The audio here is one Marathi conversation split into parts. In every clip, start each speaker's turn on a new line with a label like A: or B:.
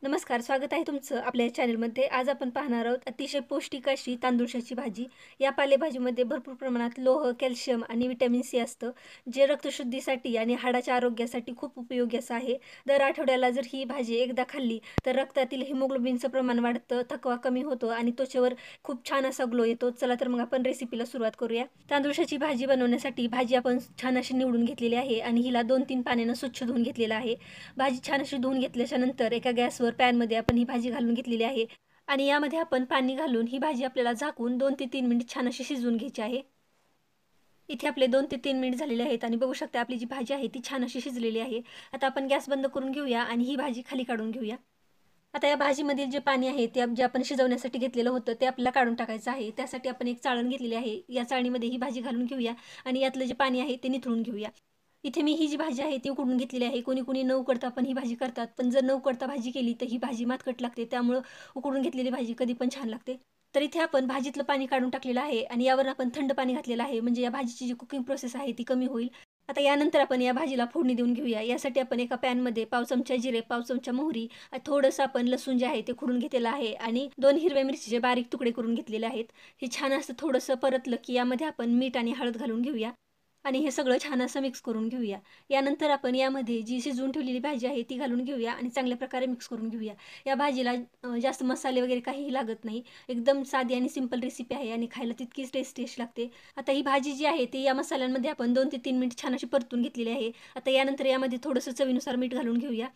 A: नमस्कार, स्वागत आहे तुमचं आपल्या चॅनलमध्ये. आज आपण पाहणार आहोत अतिशय पौष्टिक अशी तांदूळशाची भाजी. या पालेभाजीमध्ये भरपूर प्रमाणात लोह, कॅल्शियम आणि व्हिटॅमिन सी असतं, जे रक्तशुद्धीसाठी आणि हाडाच्या आरोग्यासाठी खूप उपयोगी असं आहे. दर आठवड्याला जर ही भाजी एकदा खाल्ली तर रक्तातील हिमोग्लोबिनचं प्रमाण वाढतं, थकवा कमी होतो आणि त्वचेवर खूप छान असा ग्लो येतो. चला तर मग आपण रेसिपीला सुरुवात करूया. तांदूळशाची भाजी बनवण्यासाठी भाजी आपण छान अशी निवडून घेतलेली आहे आणि हिला 2-3 पाण्यानं स्वच्छ धुवून घेतलेलं आहे. भाजी छान अशी धुवून घेतल्याच्या नंतर एका गॅसवर पॅनमध्ये आपण ही भाजी घालून घेतलेली आहे आणि यामध्ये आपण पाणी घालून ही भाजी आपल्याला झाकून 2 ते 3 मिनिट छान अशी शिजवून घ्यायची आहे. इथे आपले 2 ते 3 मिनिट झालेले आहेत आणि बघू शकता आपली जी भाजी आहे ती छान अशी शिजलेली आहे. आता आपण गॅस बंद करून घेऊया आणि ही भाजी खाली काढून घेऊया. आता या भाजीमधील जे पाणी आहे ते जे आपण शिजवण्यासाठी घेतलेलं होतं ते आपल्याला काढून टाकायचं आहे. त्यासाठी आपण एक चाळण घेतलेली आहे. या चाळणीमध्ये ही भाजी घालून घेऊया आणि यातलं जे पाणी आहे ते निथळून घेऊया. इथे मी ही जी भाजी आहे ती उकडून घेतलेली आहे. कोणी-कोणी न उकडता पण ही भाजी करतात. पण जर न उकडता भाजी केली तर ही भाजी मातकट लागते. त्यामुळं उकडून घेतलेली भाजी कधी पण छान लागते. तर इथे आपण भाजीतलं पाणी काढून टाकलेलं आहे आणि यावर आपण थंड पाणी घातलेलं आहे. म्हणजे या भाजीची जी कुकिंग प्रोसेस आहे ती कमी होईल. आता यानंतर आपण या भाजीला फोडणी देऊन घेऊया. यासाठी आपण एका पॅनमध्ये पाव चमचा जिरे, पाव चमचा मोहरी, थोडंसं आपण लसूण जे आहे ते खोडून घेतलेलं आहे आणि 2 हिरव्या मिरचीचे बारीक तुकडे करून घेतलेले आहेत. हे छान असं थोडंसं परतलं की यामध्ये आपण मीठ आणि हळद घालून घेऊया आणि हे सगळं छान असं मिक्स करून घेऊया. यानंतर आपण यामध्ये जी शिजवून ठेवलेली भाजी आहे ती घालून घेऊया आणि चांगल्या प्रकारे मिक्स करून घेऊया. या भाजीला जास्त मसाले वगैरे काहीही लागत नाही. एकदम साधी आणि सिंपल रेसिपी आहे आणि खायला तितकीच टेस्ट लागते. आता ही भाजी जी आहे ती या मसाल्यांमध्ये आपण 2 ते 3 मिनिट छान अशी परतून घेतलेली आहे. आता यानंतर यामध्ये थोडंसं चवीनुसार मीठ घालून घेऊया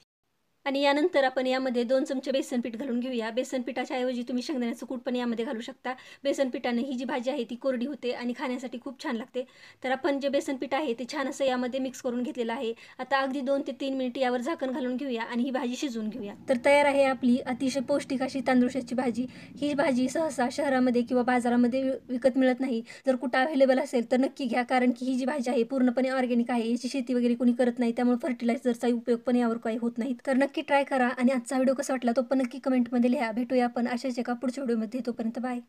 A: आणि यानंतर आपण यामध्ये 2 चमचे बेसन पीठ घालून घेऊया. बेसन पिठाच्या ऐवजी तुम्ही शेंगदाण्याचं कूट पण यामध्ये घालू शकता. बेसन पिठाने ही जी भाजी आहे ती कोरडी होते आणि खाण्यासाठी खूप छान लागते. तर आपण जे बेसन पीठ आहे ते छान असं यामध्ये मिक्स करून घेतलेलं आहे. आता अगदी 2 ते 3 मिनिट यावर झाकण घालून घेऊया आणि ही भाजी शिजवून घेऊया. तर तयार आहे आपली अतिशय पौष्टिक अशी तांदूळशाची भाजी. ही भाजी सहसा शहरामध्ये किंवा बाजारामध्ये विकत मिळत नाही. जर कुठं अवेलेबल असेल तर नक्की घ्या, कारण की ही जी भाजी आहे पूर्णपणे ऑर्गॅनिक आहे. याची शेती वगैरे कोणी करत नाही, त्यामुळे फर्टिलायझरचा उपयोग पण यावर काही होत नाही. तर नक्की ट्राय करा आणि आजचा व्हिडिओ कसा वाटला तो पण नक्की कमेंटमध्ये लिहा. भेटूया आपण अशाच एका पुढच्या व्हिडिओमध्ये. तोपर्यंत बाय.